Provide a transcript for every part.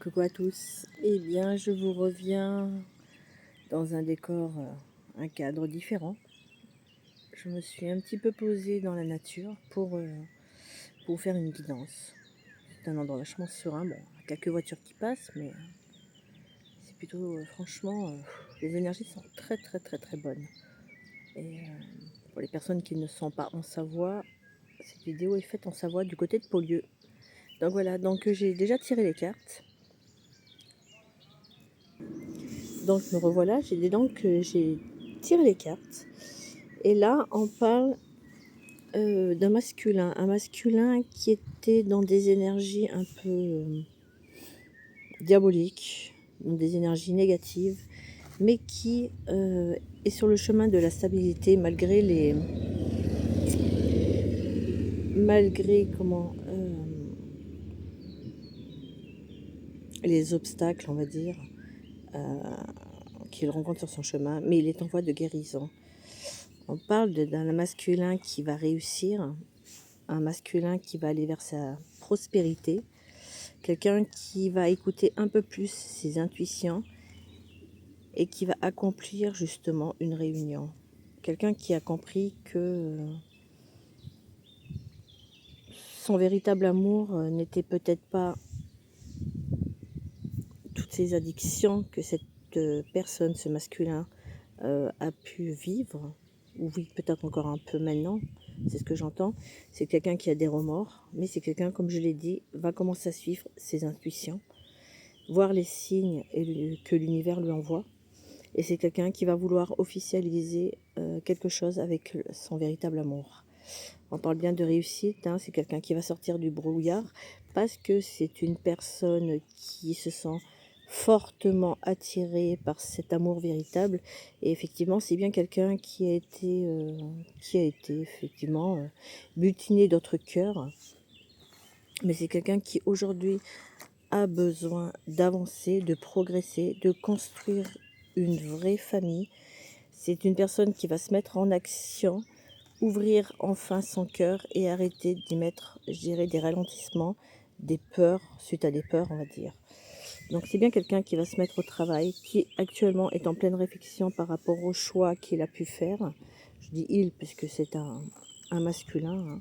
Coucou à tous. Eh bien, je vous reviens dans un décor, un cadre différent. Je me suis un petit peu posée dans la nature pour faire une guidance. C'est un endroit vachement serein. Bon, il y a quelques voitures qui passent, mais c'est plutôt, franchement, les énergies sont très très très très bonnes. Et pour les personnes qui ne sont pas en Savoie, cette vidéo est faite en Savoie du côté de Paulieu. Donc voilà, donc j'ai déjà tiré les cartes. Donc me revoilà, j'ai tiré les cartes. Et là, on parle d'un masculin. Un masculin qui était dans des énergies un peu diaboliques, dans des énergies négatives, mais qui est sur le chemin de la stabilité malgré les obstacles, on va dire, euh, qu'il rencontre sur son chemin, mais il est en voie de guérison. On parle d'un masculin qui va réussir, un masculin qui va aller vers sa prospérité, quelqu'un qui va écouter un peu plus ses intuitions et qui va accomplir justement une réunion. Quelqu'un qui a compris que son véritable amour n'était peut-être pas toutes ces addictions que cette personne, ce masculin, a pu vivre, ou vit peut-être encore un peu maintenant, c'est ce que j'entends. C'est quelqu'un qui a des remords, mais c'est quelqu'un, comme je l'ai dit, va commencer à suivre ses intuitions, voir les signes que l'univers lui envoie. Et c'est quelqu'un qui va vouloir officialiser quelque chose avec son véritable amour. On parle bien de réussite, hein, c'est quelqu'un qui va sortir du brouillard parce que c'est une personne qui se sent fortement attirée par cet amour véritable. Et effectivement, c'est bien quelqu'un qui a été effectivement butiné d'autres cœurs. Mais c'est quelqu'un qui aujourd'hui a besoin d'avancer, de progresser, de construire une vraie famille. C'est une personne qui va se mettre en action, ouvrir enfin son cœur et arrêter d'y mettre, je dirais, des ralentissements, des peurs, suite à des peurs, on va dire. Donc c'est bien quelqu'un qui va se mettre au travail, qui actuellement est en pleine réflexion par rapport au choix qu'il a pu faire. Je dis il puisque c'est un masculin, hein.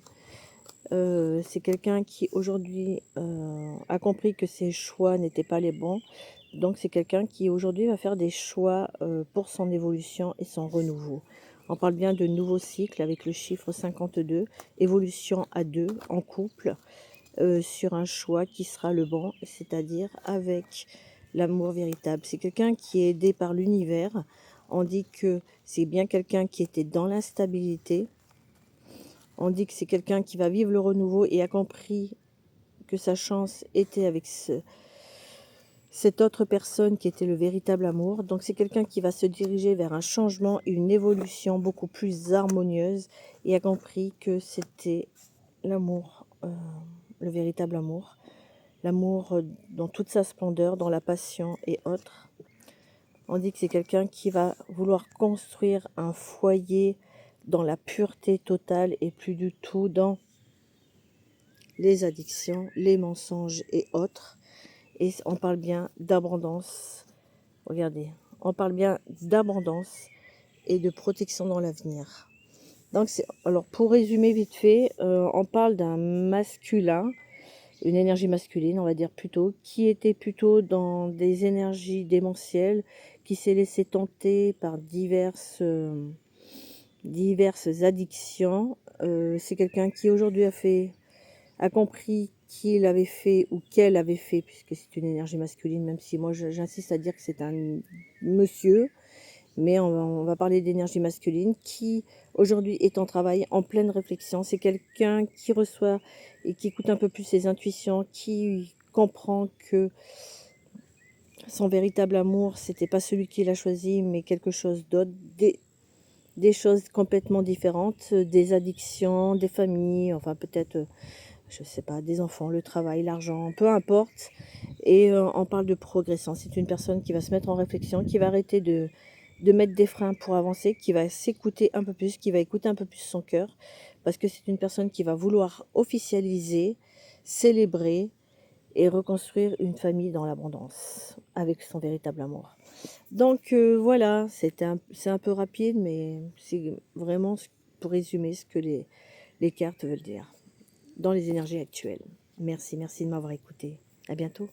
C'est quelqu'un qui aujourd'hui a compris que ses choix n'étaient pas les bons. Donc c'est quelqu'un qui aujourd'hui va faire des choix pour son évolution et son renouveau. On parle bien de nouveau cycle avec le chiffre 52, évolution à deux, en couple, sur un choix qui sera le bon, c'est-à-dire avec l'amour véritable. C'est quelqu'un qui est aidé par l'univers. On dit que c'est bien quelqu'un qui était dans l'instabilité. On dit que c'est quelqu'un qui va vivre le renouveau et a compris que sa chance était avec cette autre personne qui était le véritable amour. Donc c'est quelqu'un qui va se diriger vers un changement, une évolution beaucoup plus harmonieuse et a compris que c'était l'amour, le véritable amour. L'amour dans toute sa splendeur, dans la passion et autres. On dit que c'est quelqu'un qui va vouloir construire un foyer dans la pureté totale et plus du tout dans les addictions, les mensonges et autres. Et on parle bien d'abondance. Regardez, on parle bien d'abondance et de protection dans l'avenir. Donc, alors pour résumer vite fait, on parle d'un masculin, une énergie masculine, on va dire plutôt, qui était plutôt dans des énergies démentielles, qui s'est laissé tenter par diverses addictions. C'est quelqu'un qui aujourd'hui a compris qu'il avait fait ou qu'elle avait fait, puisque c'est une énergie masculine, même si moi j'insiste à dire que c'est un monsieur, mais on va parler d'énergie masculine, qui aujourd'hui est en travail, en pleine réflexion. C'est quelqu'un qui reçoit et qui écoute un peu plus ses intuitions, qui comprend que son véritable amour, c'était pas celui qu'il a choisi, mais quelque chose d'autre, des choses complètement différentes, des addictions, des familles, enfin peut-être je sais pas, des enfants, le travail, l'argent, peu importe. Et on parle de progression. C'est une personne qui va se mettre en réflexion, qui va arrêter de mettre des freins pour avancer, qui va s'écouter un peu plus, qui va écouter un peu plus son cœur, parce que c'est une personne qui va vouloir officialiser, célébrer et reconstruire une famille dans l'abondance avec son véritable amour. Donc voilà, c'est un peu rapide, mais c'est vraiment pour résumer ce que les cartes veulent dire dans les énergies actuelles. Merci, merci de m'avoir écouté. À bientôt.